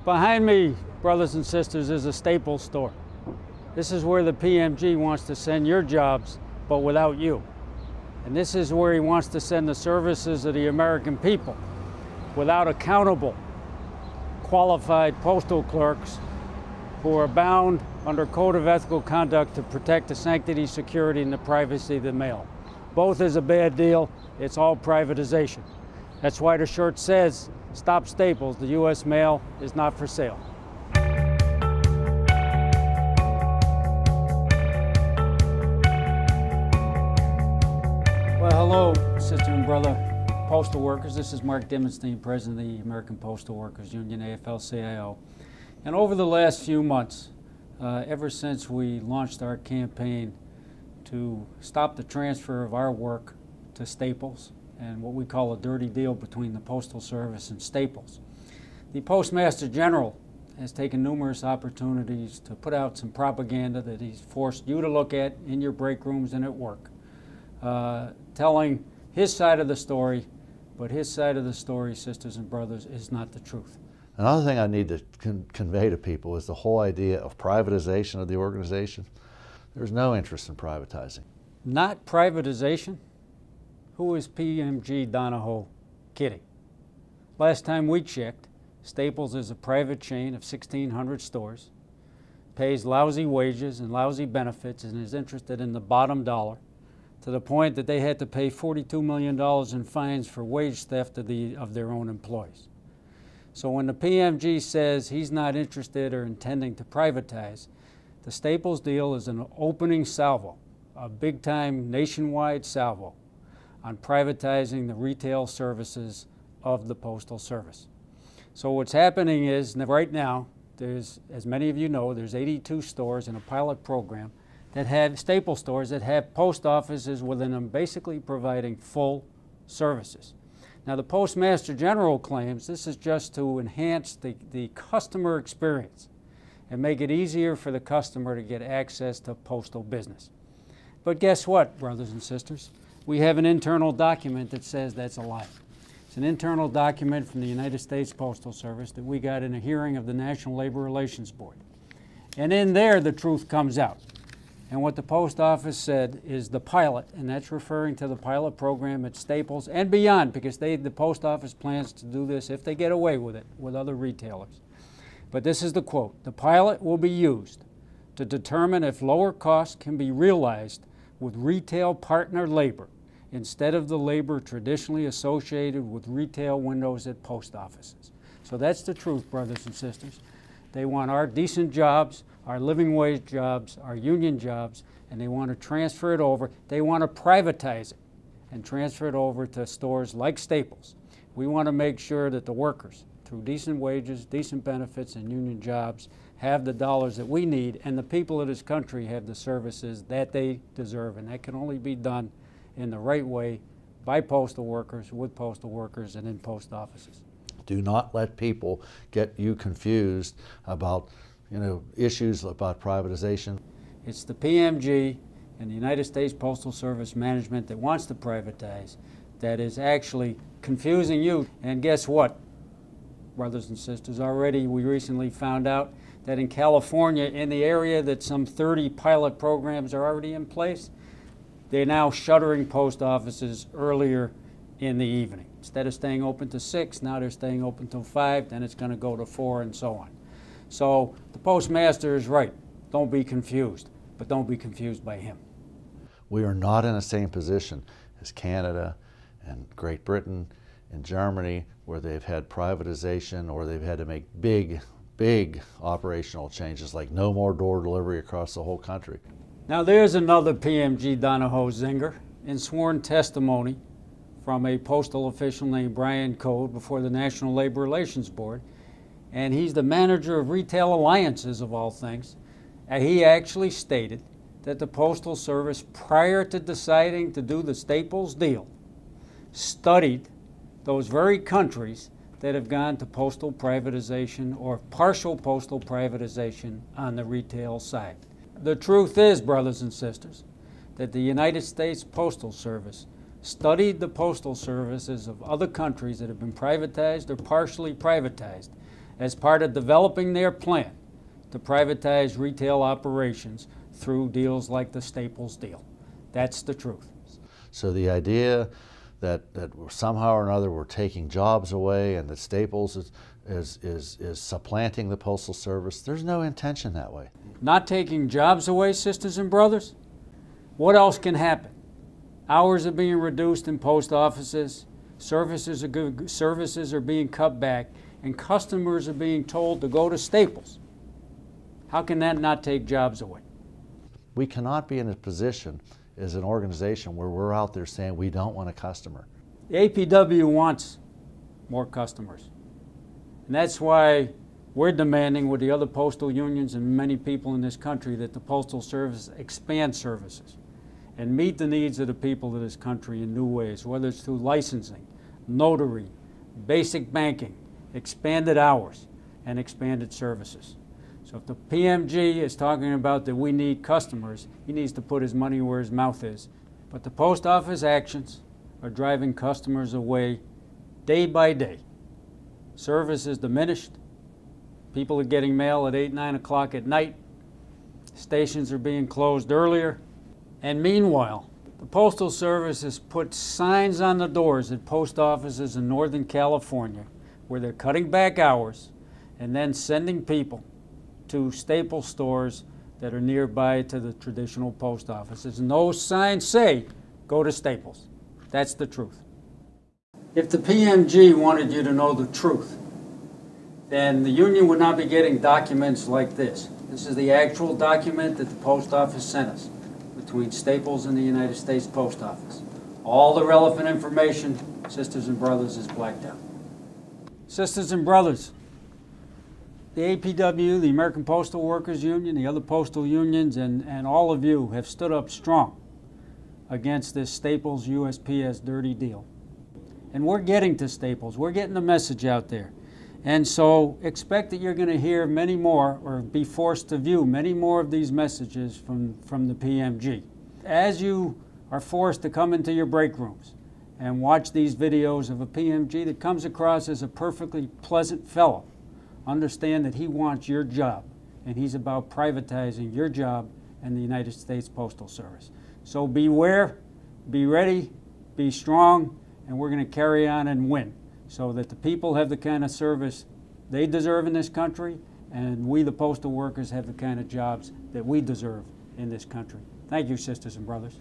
Behind me, brothers and sisters, is a Staples store. This is where the PMG wants to send your jobs, but without you. And this is where he wants to send the services of the American people without accountable, qualified postal clerks who are bound under Code of Ethical Conduct to protect the sanctity, security, and the privacy of the mail. Both is a bad deal. It's all privatization. That's why the shirt says, "Stop Staples, the U.S. mail is not for sale." Well, hello, sister and brother postal workers. This is Mark Dimondstein, President of the American Postal Workers Union, AFL-CIO. And over the last few months, ever since we launched our campaign to stop the transfer of our work to Staples, and what we call a dirty deal between the Postal Service and Staples, the Postmaster General has taken numerous opportunities to put out some propaganda that he's forced you to look at in your break rooms and at work, telling his side of the story, but his side of the story, sisters and brothers, is not the truth. Another thing I need to convey to people is the whole idea of privatization of the organization. There's no interest in privatizing. Not privatization? Who is PMG Donahoe kidding? Last time we checked, Staples is a private chain of 1,600 stores, pays lousy wages and lousy benefits, and is interested in the bottom dollar, to the point that they had to pay $42 million in fines for wage theft of their own employees. So when the PMG says he's not interested or intending to privatize, the Staples deal is an opening salvo, a big-time nationwide salvo on privatizing the retail services of the Postal Service. So what's happening is, right now, there's, as many of you know, there's 82 stores in a pilot program that have Staples stores that have post offices within them, basically providing full services. Now, the Postmaster General claims this is just to enhance the customer experience and make it easier for the customer to get access to postal business. But guess what, brothers and sisters? We have an internal document that says that's a lie. It's an internal document from the United States Postal Service that we got in a hearing of the National Labor Relations Board. And in there, the truth comes out. And what the post office said is the pilot, and that's referring to the pilot program at Staples and beyond, because the post office plans to do this if they get away with it with other retailers. But this is the quote: "The pilot will be used to determine if lower costs can be realized with retail partner labor instead of the labor traditionally associated with retail windows at post offices." So that's the truth, brothers and sisters. They want our decent jobs, our living wage jobs, our union jobs, and they want to transfer it over. They want to privatize it and transfer it over to stores like Staples. We want to make sure that the workers, through decent wages, decent benefits, and union jobs, have the dollars that we need, and the people of this country have the services that they deserve, and that can only be done in the right way by postal workers, with postal workers, and in post offices. Do not let people get you confused about, issues about privatization. It's the PMG and the United States Postal Service management that wants to privatize that is actually confusing you. And guess what, brothers and sisters? Already we recently found out that in California, in the area that some 30 pilot programs are already in place, they're now shuttering post offices earlier in the evening. Instead of staying open to 6, now they're staying open till 5, then it's going to go to 4, and so on. So the postmaster is right. Don't be confused, but don't be confused by him. We are not in the same position as Canada and Great Britain and Germany, where they've had privatization or they've had to make big operational changes, like no more door delivery across the whole country. Now there's another PMG Donahoe zinger. In sworn testimony from a postal official named Brian Code before the National Labor Relations Board, and he's the manager of retail alliances of all things, and he actually stated that the Postal Service, prior to deciding to do the Staples deal, studied those very countries that have gone to postal privatization or partial postal privatization on the retail side. The truth is, brothers and sisters, that the United States Postal Service studied the postal services of other countries that have been privatized or partially privatized, as part of developing their plan to privatize retail operations through deals like the Staples deal. That's the truth. So the idea that somehow or another we're taking jobs away and that Staples is supplanting the Postal Service, there's no intention that way. Not taking jobs away, sisters and brothers? What else can happen? Hours are being reduced in post offices, services are being cut back, and customers are being told to go to Staples. How can that not take jobs away? We cannot be in a position as an organization where we're out there saying we don't want a customer. The APWU wants more customers. And that's why we're demanding with the other postal unions and many people in this country that the Postal Service expand services and meet the needs of the people of this country in new ways, whether it's through licensing, notary, basic banking, expanded hours, and expanded services. So if the PMG is talking about that we need customers, he needs to put his money where his mouth is. But the post office actions are driving customers away day by day. Service is diminished. People are getting mail at 8, 9 o'clock at night. Stations are being closed earlier. And meanwhile, the Postal Service has put signs on the doors at post offices in Northern California where they're cutting back hours and then sending people to Staples stores that are nearby to the traditional post offices. No signs say, go to Staples. That's the truth. If the PMG wanted you to know the truth, then the union would not be getting documents like this. This is the actual document that the post office sent us between Staples and the United States Post Office. All the relevant information, sisters and brothers, is blacked out. Sisters and brothers, the APWU, the American Postal Workers Union, the other postal unions, and all of you have stood up strong against this Staples USPS dirty deal. And we're getting to Staples. We're getting the message out there. And so expect that you're going to hear many more, or be forced to view many more of these messages from the PMG. As you are forced to come into your break rooms and watch these videos of a PMG that comes across as a perfectly pleasant fellow, understand that he wants your job, and he's about privatizing your job and the United States Postal Service. So beware, be ready, be strong, and we're going to carry on and win, so that the people have the kind of service they deserve in this country, and we, the postal workers, have the kind of jobs that we deserve in this country. Thank you, sisters and brothers.